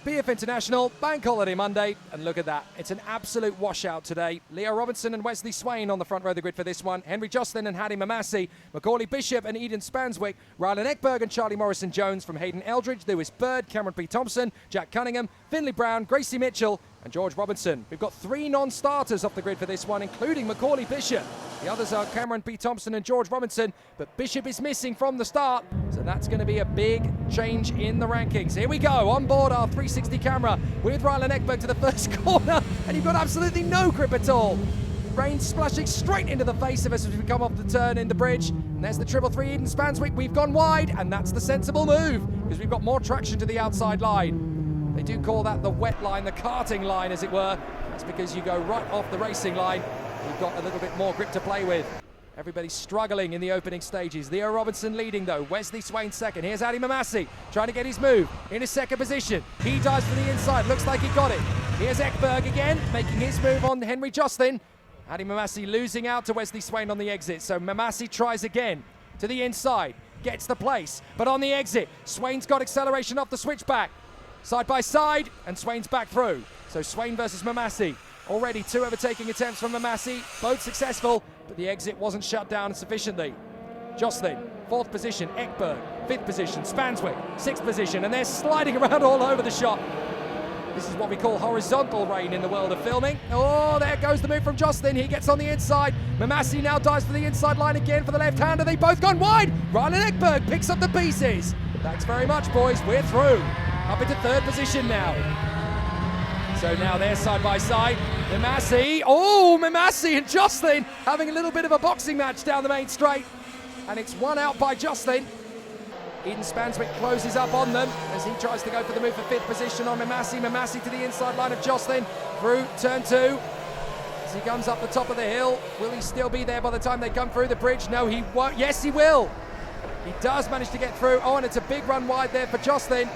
BF International, Bank Holiday Monday, and look at that. It's an absolute washout today. Leo Robinson and Wesley Swain on the front row of the grid for this one. Henry Jocelyn and Hattie Mamasi, Macaulay Bishop and Eden Spanswick, Rylan Ekberg and Charlie Morrison-Jones from Hayden Eldridge, Lewis Bird, Cameron P. Thompson, Jack Cunningham, Finley Brown, Gracie Mitchell, and George Robinson. We've got 3 non-starters off the grid for this one, including Macaulay Bishop. The others are Cameron P. Thompson and George Robinson, but Bishop is missing from the start, so that's going to be a big change in the rankings. Here we go, on board our 360 camera with Rylan Ekberg to the first corner, and you've got absolutely no grip at all. Rain splashing straight into the face of us as we come off the turn in the bridge. And there's the 333 Eden Spanswick. We've gone wide, and that's the sensible move, because we've got more traction to the outside line. They do call that the wet line, the karting line, as it were. That's because you go right off the racing line. You've got a little bit more grip to play with. Everybody's struggling in the opening stages. Leo Robinson leading, though. Wesley Swain second. Here's Hattie Mamasi trying to get his move in his second position. He dives for the inside. Looks like he got it. Here's Ekberg again, making his move on Henry Jocelyn. Hattie Mamasi losing out to Wesley Swain on the exit. So Mamasi tries again to the inside. Gets the place. But on the exit, Swain's got acceleration off the switchback. Side by side, and Swain's back through. So Swain versus Mamasi. Already 2 overtaking attempts from Mamasi, both successful, but the exit wasn't shut down sufficiently. Jocelyn, 4th position, Ekberg, 5th position, Spanswick, 6th position, and they're sliding around all over the shop. This is what we call horizontal rain in the world of filming. Oh, there goes the move from Jocelyn. He gets on the inside. Mamasi now dives for the inside line again for the left-hander. They've both gone wide. Rylan Ekberg picks up the pieces. Thanks very much, boys. We're through. Up into 3rd position now. So now they're side by side. Mamasi and Jocelyn having a little bit of a boxing match down the main straight. And it's one out by Jocelyn. Eden Spanswick closes up on them as he tries to go for the move for 5th position on Mamasi. Mamasi to the inside line of Jocelyn through turn 2. As he comes up the top of the hill, will he still be there by the time they come through the bridge? No, he won't. Yes, he will. He does manage to get through. Oh, and it's a big run wide there for Jocelyn.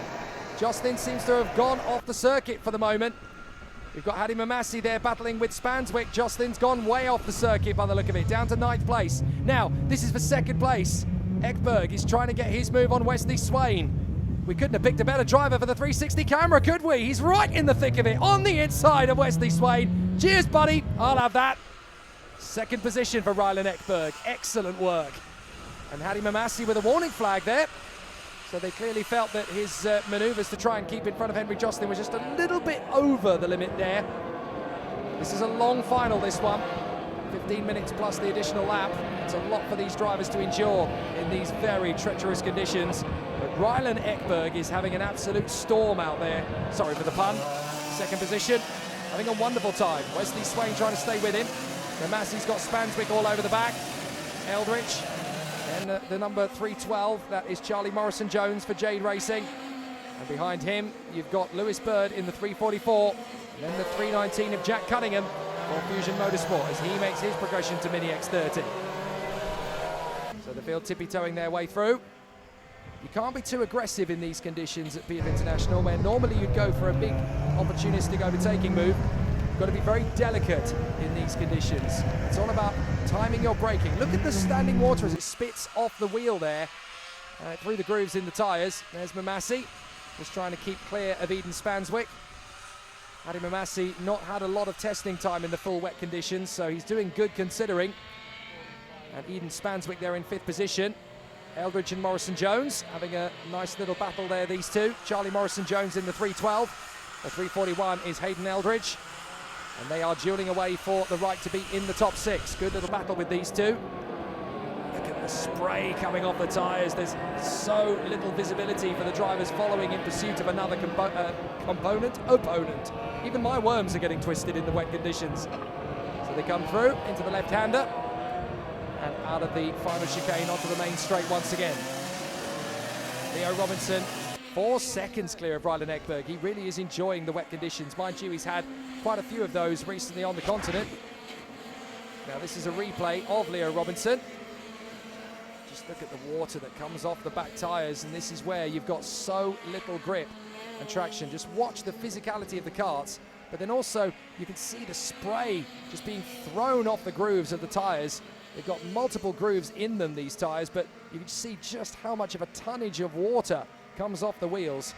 Jocelyn seems to have gone off the circuit for the moment. We've got Hattie Mamasi there battling with Spanswick. Jocelyn's gone way off the circuit by the look of it, down to 9th place. Now, this is for 2nd place. Ekberg is trying to get his move on Wesley Swain. We couldn't have picked a better driver for the 360 camera, could we? He's right in the thick of it, on the inside of Wesley Swain. Cheers, buddy. I'll have that. 2nd position for Rylan Ekberg. Excellent work. And Hattie Mamasi with a warning flag there. So they clearly felt that his manoeuvres to try and keep in front of Henry Jocelyn was just a little bit over the limit there. This is a long final, this one. 15 minutes plus the additional lap. It's a lot for these drivers to endure in these very treacherous conditions. But Rylan Ekberg is having an absolute storm out there. Sorry for the pun. 2nd position, having a wonderful time. Wesley Swain trying to stay with him. Mamasi's got Spanswick all over the back. Eldridge. And the number 312, that is Charlie Morrison-Jones for Jade Racing. And behind him, you've got Lewis Bird in the 344. And then the 319 of Jack Cunningham for Fusion Motorsport as he makes his progression to Mini X30. So the field tippy-toeing their way through. You can't be too aggressive in these conditions at BF International, where normally you'd go for a big opportunistic overtaking move. You've got to be very delicate in these conditions. It's all about timing your braking. Look at the standing water as it spits off the wheel there through the grooves in the tyres. There's Mamasi, just trying to keep clear of Eden Spanswick. Hattie Mamasi not had a lot of testing time in the full wet conditions, so he's doing good considering. And Eden Spanswick there in 5th position. Eldridge and Morrison-Jones having a nice little battle there, these two. Charlie Morrison-Jones in the 312. The 341 is Hayden Eldridge. And they are dueling away for the right to be in the top 6. Good little battle with these two. Look at the spray coming off the tyres. There's so little visibility for the drivers following in pursuit of another opponent. Even my worms are getting twisted in the wet conditions. So they come through into the left-hander and out of the final chicane onto the main straight once again. Leo Robinson, 4 seconds clear of Rylan Ekberg. He really is enjoying the wet conditions. Mind you, he's had quite a few of those recently on the continent. Now this is a replay of Leo Robinson. Just look at the water that comes off the back tyres, and this is where you've got so little grip and traction. Just watch the physicality of the karts, but then also you can see the spray just being thrown off the grooves of the tyres. They've got multiple grooves in them, these tyres, but you can see just how much of a tonnage of water comes off the wheels.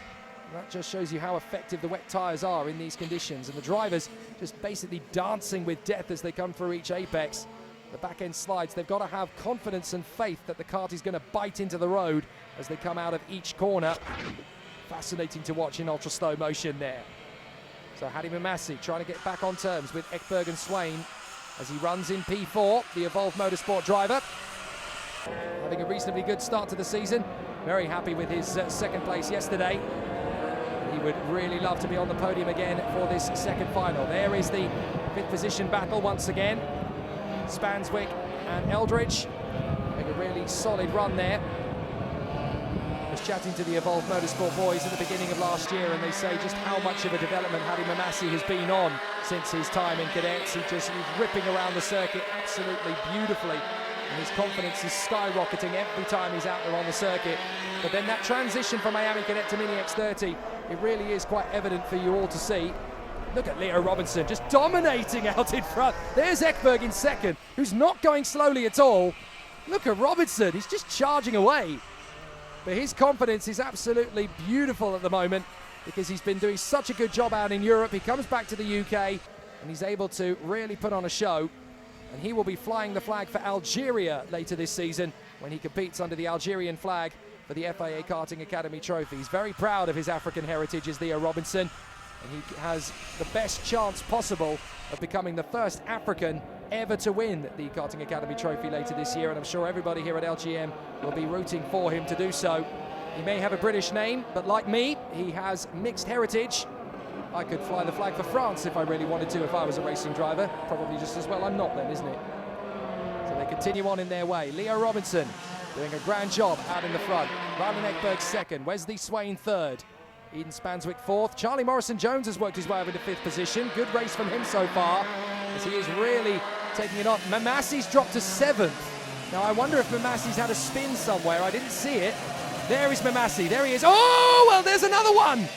That just shows you how effective the wet tyres are in these conditions, and the drivers just basically dancing with death as they come through each apex. The back end slides, they've got to have confidence and faith that the kart is going to bite into the road as they come out of each corner. Fascinating to watch in ultra slow motion there. So Hadi Mamasi trying to get back on terms with Ekberg and Swain as he runs in P4, the Evolve Motorsport driver. Having a reasonably good start to the season. Very happy with his second place yesterday. He would really love to be on the podium again for this second final. There is the fifth position battle once again. Spanswick and Eldridge make a really solid run there. I was chatting to the Evolve Motorsport boys at the beginning of last year, and they say just how much of a development Hadi Mamasi has been on since his time in cadets. He's ripping around the circuit absolutely beautifully, and his confidence is skyrocketing every time he's out there on the circuit. But then that transition from Miami Cadet to Mini X30, it really is quite evident for you all to see. Look at Leo Robinson just dominating out in front. There's Ekberg in second, who's not going slowly at all. Look at Robinson, he's just charging away. But his confidence is absolutely beautiful at the moment because he's been doing such a good job out in Europe. He comes back to the UK and he's able to really put on a show. And he will be flying the flag for Algeria later this season when he competes under the Algerian flag for the FIA Karting Academy trophy. He's very proud of his African heritage as Leo Robinson, and he has the best chance possible of becoming the first African ever to win the Karting Academy trophy later this year, and I'm sure everybody here at LGM will be rooting for him to do so. He may have a British name, but like me, he has mixed heritage. I could fly the flag for France if I really wanted to, if I was a racing driver. Probably just as well I'm not then, isn't it? So they continue on in their way. Leo Robinson doing a grand job out in the front. Rylan Ekberg second, Wesley Swain third. Eden Spanswick fourth. Charlie Morrison-Jones has worked his way over to fifth position. Good race from him so far, as he is really taking it on. Mamasi's dropped to seventh. Now I wonder if Mamasi's had a spin somewhere. I didn't see it. There is Mamasi, there he is. Oh, well, there's another one.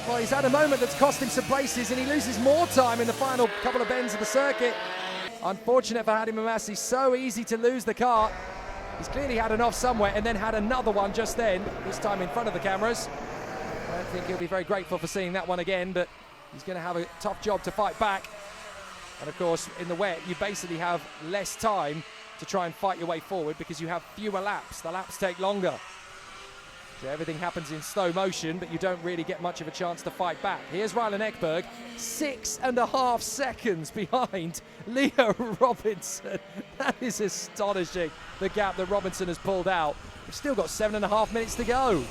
Well, he's had a moment that's cost him some places, and he loses more time in the final couple of bends of the circuit. Unfortunate for Hadi Mamasi, so easy to lose the kart. He's clearly had an off somewhere and then had another one just then, this time in front of the cameras. I don't think he'll be very grateful for seeing that one again, but he's going to have a tough job to fight back. And of course, in the wet, you basically have less time to try and fight your way forward because you have fewer laps. The laps take longer. So everything happens in slow motion, but you don't really get much of a chance to fight back. Here's Rylan Ekberg, 6.5 seconds behind Leo Robinson. That is astonishing, the gap that Robinson has pulled out. We've still got 7.5 minutes to go.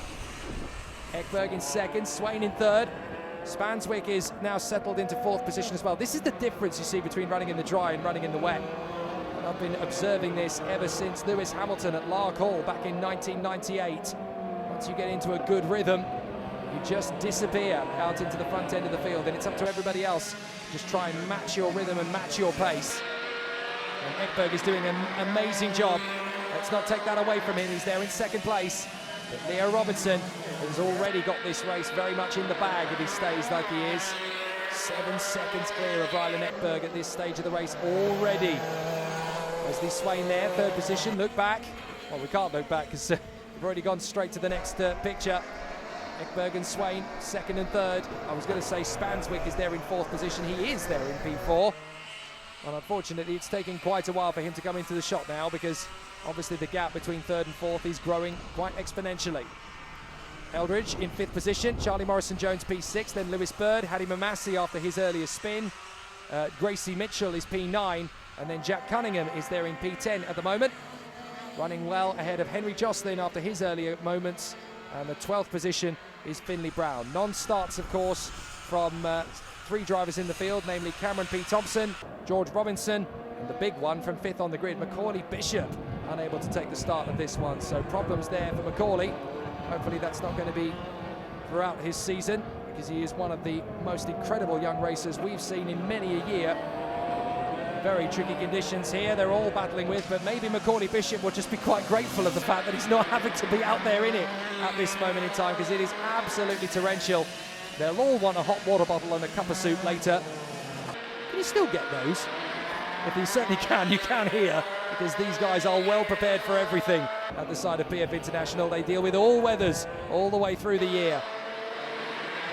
Ekberg in second, Swain in third. Spanswick is now settled into fourth position as well. This is the difference you see between running in the dry and running in the wet. And I've been observing this ever since Lewis Hamilton at Lark Hall back in 1998. Once you get into a good rhythm, you just disappear out into the front end of the field, and it's up to everybody else to just try and match your rhythm and match your pace. And Ekberg is doing an amazing job. Let's not take that away from him. He's there in second place. But Leo Robinson has already got this race very much in the bag if he stays like he is. 7 seconds clear of Rylan Ekberg at this stage of the race already. Wesley Swain there, third position. Look back. Well, we can't look back because we've already gone straight to the next picture. Ekberg and Swain, second and third. I was going to say Spanswick is there in fourth position. He is there in P4. And unfortunately, it's taking quite a while for him to come into the shot now because obviously the gap between third and fourth is growing quite exponentially. Eldridge in fifth position, Charlie Morrison-Jones P6, then Lewis Bird, Hadi Mamasi after his earlier spin. Gracie Mitchell is P9, and then Jack Cunningham is there in P10 at the moment. Running well ahead of Henry Jocelyn after his earlier moments. And the 12th position is Finley Brown. Non-starts, of course, from 3 drivers in the field, namely Cameron P. Thompson, George Robinson, and the big one from 5th on the grid, Macaulay Bishop, unable to take the start of this one. So problems there for Macaulay. Hopefully that's not going to be throughout his season, because he is one of the most incredible young racers we've seen in many a year. Very tricky conditions here they're all battling with, but maybe Macaulay Bishop will just be quite grateful of the fact that he's not having to be out there in it at this moment in time, because it is absolutely torrential. They'll all want a hot water bottle and a cup of soup later. Can you still get those? If you certainly can, you can here, because these guys are well prepared for everything. At the side of PF International, they deal with all weathers all the way through the year.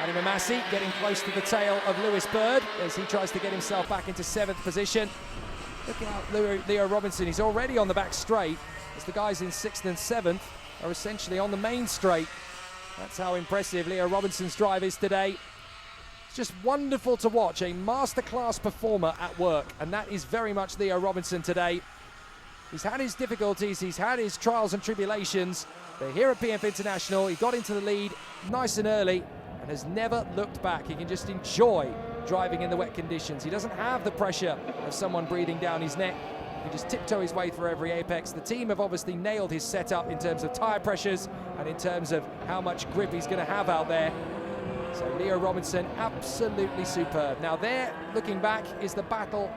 Paddy Mamassi getting close to the tail of Lewis Bird as he tries to get himself back into 7th position. Look out, Leo Robinson, he's already on the back straight as the guys in 6th and 7th are essentially on the main straight. That's how impressive Leo Robinson's drive is today. It's just wonderful to watch, a masterclass performer at work, and that is very much Leo Robinson today. He's had his difficulties, he's had his trials and tribulations, but here at PF International, he got into the lead nice and early and has never looked back. He can just enjoy driving in the wet conditions. He doesn't have the pressure of someone breathing down his neck. He can just tiptoe his way through every apex. The team have obviously nailed his setup in terms of tyre pressures and in terms of how much grip he's going to have out there. So Leo Robinson, absolutely superb. Now there, looking back, is the battle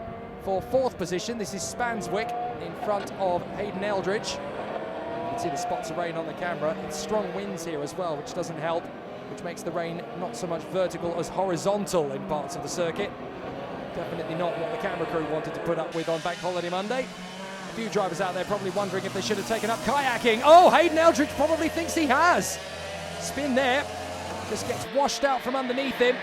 for 4th position. This is Spanswick in front of Hayden Eldridge. You can see the spots of rain on the camera. It's strong winds here as well, which doesn't help, which makes the rain not so much vertical as horizontal in parts of the circuit. Definitely not what the camera crew wanted to put up with on Bank Holiday Monday. A few drivers out there probably wondering if they should have taken up kayaking. Oh, Hayden Eldridge probably thinks he has. Spin there, just gets washed out from underneath him.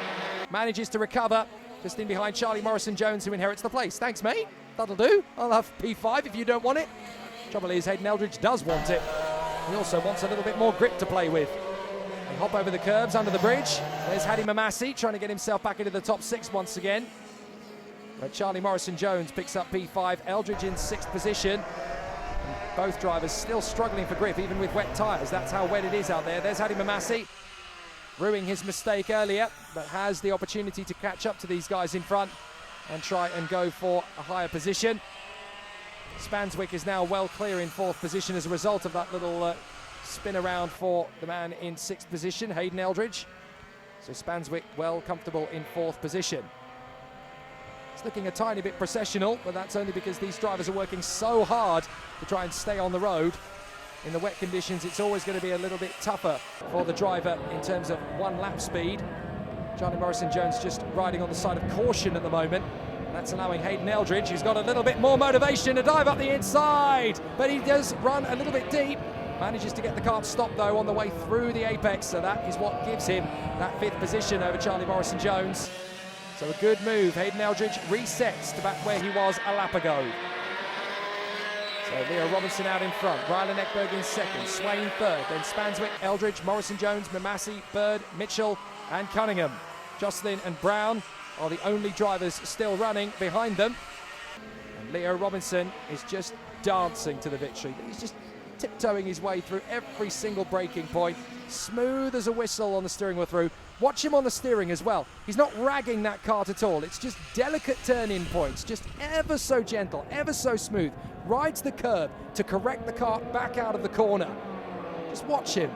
Manages to recover, just in behind Charlie Morrison-Jones, who inherits the place. Thanks, mate. That'll do. I'll have P5 if you don't want it. Trouble is, Hayden Eldridge does want it. He also wants a little bit more grip to play with. They hop over the curbs under the bridge. There's Hadi Mamassi trying to get himself back into the top 6 once again. But Charlie Morrison-Jones picks up P5. Eldridge in 6th position. And both drivers still struggling for grip, even with wet tyres. That's how wet it is out there. There's Hadi Mamassi, ruining his mistake earlier, but has the opportunity to catch up to these guys in front and try and go for a higher position. Spanswick is now well clear in 4th position as a result of that little spin around for the man in 6th position, Hayden Eldridge. So Spanswick well comfortable in 4th position. It's looking a tiny bit processional, but that's only because these drivers are working so hard to try and stay on the road. In the wet conditions, it's always going to be a little bit tougher for the driver in terms of 1 lap speed. Charlie Morrison-Jones just riding on the side of caution at the moment. That's allowing Hayden Eldridge, who's got a little bit more motivation, to dive up the inside. But he does run a little bit deep. Manages to get the kart stopped, though, on the way through the apex. So that is what gives him that 5th position over Charlie Morrison-Jones. So a good move. Hayden Eldridge resets to back where he was a lap ago. So Leo Robinson out in front, Rylan Ekberg in 2nd, Swain 3rd, then Spanswick, Eldridge, Morrison-Jones, Mamassi, Bird, Mitchell and Cunningham. Jocelyn and Brown are the only drivers still running behind them. And Leo Robinson is just dancing to the victory. He's just tiptoeing his way through every single braking point, smooth as a whistle on the steering wheel through. Watch him on the steering as well. He's not ragging that kart at all. It's just delicate turn-in points, just ever so gentle, ever so smooth. Rides the curb to correct the kart back out of the corner. Just watch him.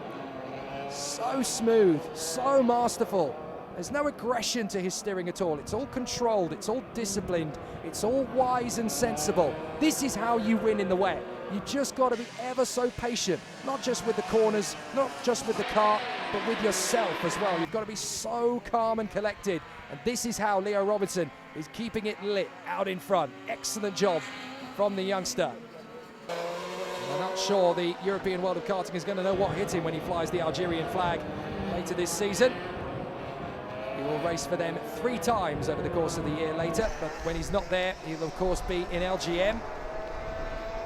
So smooth, so masterful. There's no aggression to his steering at all. It's all controlled, it's all disciplined, it's all wise and sensible. This is how you win in the wet. You just got to be ever so patient, not just with the corners, not just with the kart, but with yourself as well. You've got to be so calm and collected. And this is how Leo Robinson is keeping it lit out in front. Excellent job from the youngster. I'm not sure the European World of Karting is going to know what hit him when he flies the Algerian flag later this season. He will race for them 3 times over the course of the year later, but when he's not there, he'll of course be in LGM.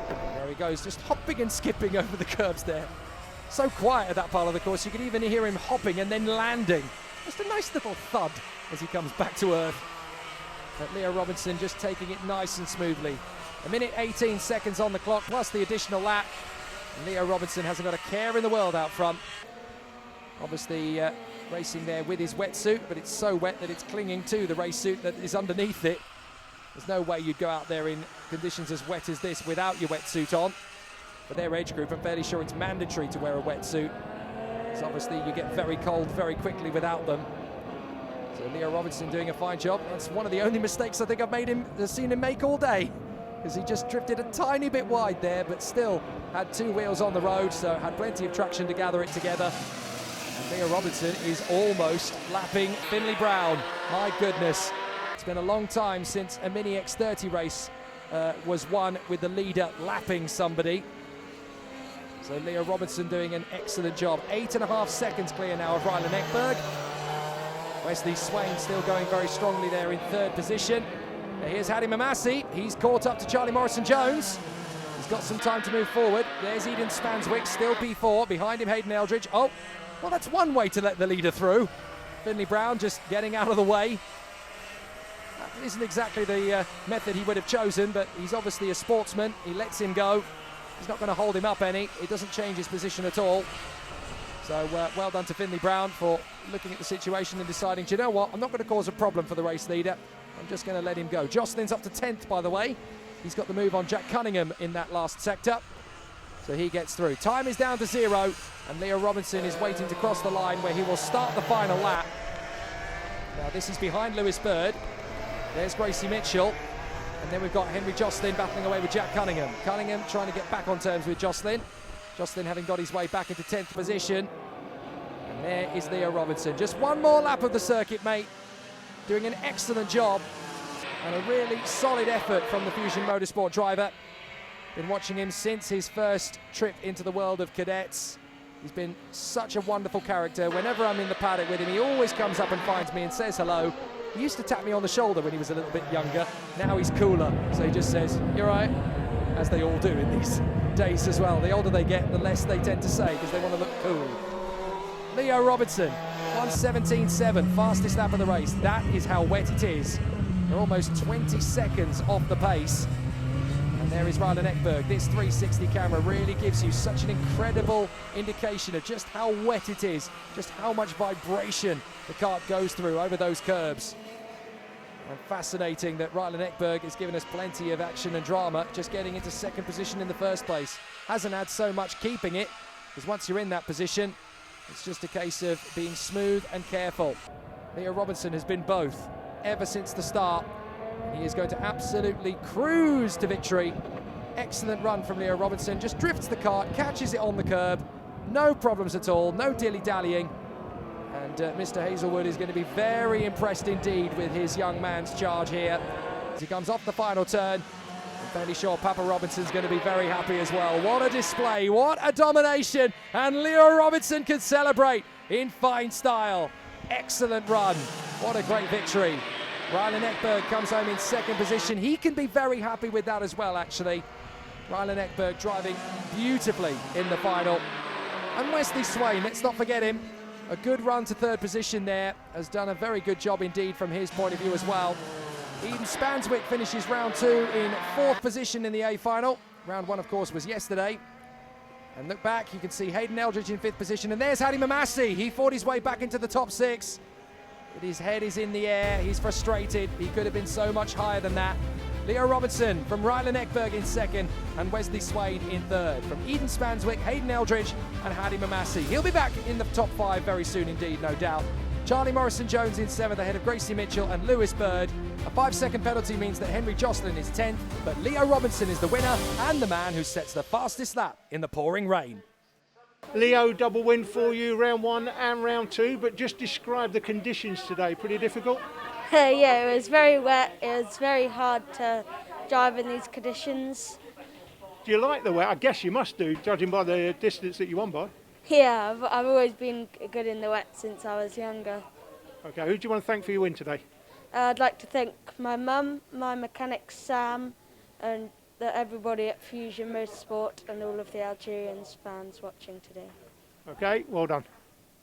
There he goes, just hopping and skipping over the curbs there. So quiet at that part of the course, you can even hear him hopping and then landing. Just a nice little thud as he comes back to earth. But Leo Robinson just taking it nice and smoothly. 1:18 seconds on the clock, plus the additional lap. And Leo Robinson hasn't got a care in the world out front. Obviously racing there with his wetsuit, but it's so wet that it's clinging to the race suit that is underneath it. There's no way you'd go out there in conditions as wet as this without your wetsuit on. For their age group, I'm fairly sure it's mandatory to wear a wetsuit. So obviously you get very cold very quickly without them. So Leo Robinson doing a fine job. That's one of the only mistakes I think I've seen him make all day, because he just drifted a tiny bit wide there, but still had 2 wheels on the road, so had plenty of traction to gather it together. And Leo Robinson is almost lapping Finley Brown. My goodness. It's been a long time since a Mini X30 race was won with the leader lapping somebody. So Leo Robinson doing an excellent job. 8.5 seconds clear now of Rylan Ekberg. Wesley Swain still going very strongly there in third position. Here's Hadi Mamasi. He's caught up to Charlie Morrison-Jones. He's got some time to move forward. There's Eden Spanswick, still P4. Behind him, Hayden Eldridge. Oh, well, that's one way to let the leader through. Finley Brown just getting out of the way. That isn't exactly the method he would have chosen, but he's obviously a sportsman. He lets him go. He's not going to hold him up any. It doesn't change his position at all. So well done to Finley Brown for looking at the situation and deciding, do you know what, I'm not going to cause a problem for the race leader. I'm just going to let him go. Jocelyn's up to 10th, by the way. He's got the move on Jack Cunningham in that last sector. So he gets through. Time is down to 0, and Leo Robinson is waiting to cross the line where he will start the final lap. Now this is behind Lewis Bird. There's Gracie Mitchell. And then we've got Henry Jocelyn battling away with Jack Cunningham. Cunningham trying to get back on terms with Jocelyn. Jocelyn having got his way back into 10th position. And there is Leo Robinson. Just one more lap of the circuit, mate. Doing an excellent job. And a really solid effort from the Fusion Motorsport driver. Been watching him since his first trip into the world of cadets. He's been such a wonderful character. Whenever I'm in the paddock with him, he always comes up and finds me and says hello. He used to tap me on the shoulder when he was a little bit younger. Now he's cooler, so he just says, "You're right," as they all do in these days as well. The older they get, the less they tend to say because they want to look cool. Leo Robinson, 1:17.7, fastest lap of the race. That is how wet it is. They're almost 20 seconds off the pace. And there is Rylan Ekberg. This 360 camera really gives you such an incredible indication of just how wet it is, just how much vibration the kart goes through over those curbs. And fascinating that Rylan Ekberg has given us plenty of action and drama, just getting into second position in the first place. Hasn't had so much keeping it, because once you're in that position, it's just a case of being smooth and careful. Leo Robinson has been both ever since the start. He is going to absolutely cruise to victory. Excellent run from Leo Robinson. Just drifts the kart, catches it on the curb. No problems at all, no dilly-dallying. And Mr. Hazelwood is going to be very impressed indeed with his young man's charge here. As he comes off the final turn, I'm fairly sure Papa Robinson's going to be very happy as well. What a display, what a domination. And Leo Robinson can celebrate in fine style. Excellent run, what a great victory. Rylan Ekberg comes home in second position. He can be very happy with that as well, actually. Rylan Ekberg driving beautifully in the final. And Wesley Swain, let's not forget him. A good run to third position there. Has done a very good job indeed from his point of view as well. Eden Spanswick finishes round 2 in 4th position in the A final. Round 1, of course, was yesterday. And look back, you can see Hayden Eldridge in 5th position. And there's Hadi Mamasi. He fought his way back into the top 6. But his head is in the air. He's frustrated. He could have been so much higher than that. Leo Robinson from Rylan Ekberg in 2nd and Wesley Swain in 3rd. From Eden Spanswick, Hayden Eldridge and Hadi Mamasi. He'll be back in the top 5 very soon indeed, no doubt. Charlie Morrison-Jones in 7th ahead of Gracie Mitchell and Lewis Bird. A 5-second penalty means that Henry Jocelyn is 10th, but Leo Robinson is the winner and the man who sets the fastest lap in the pouring rain. Leo, double win for you, round 1 and round 2, but just describe the conditions today. Pretty difficult? Yeah, it was very wet. It was very hard to drive in these conditions. Do you like the wet? I guess you must do, judging by the distance that you won by. Yeah, I've always been good in the wet since I was younger. Okay, who do you want to thank for your win today? I'd like to thank my mum, my mechanic Sam, and everybody at Fusion Motorsport and all of the Algerians fans watching today. Okay, well done.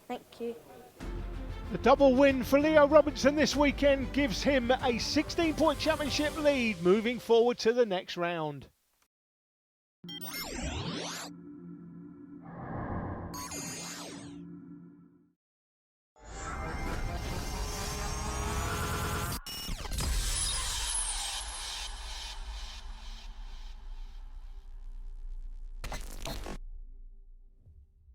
Thank you. The double win for Leo Robinson this weekend gives him a 16-point championship lead moving forward to the next round.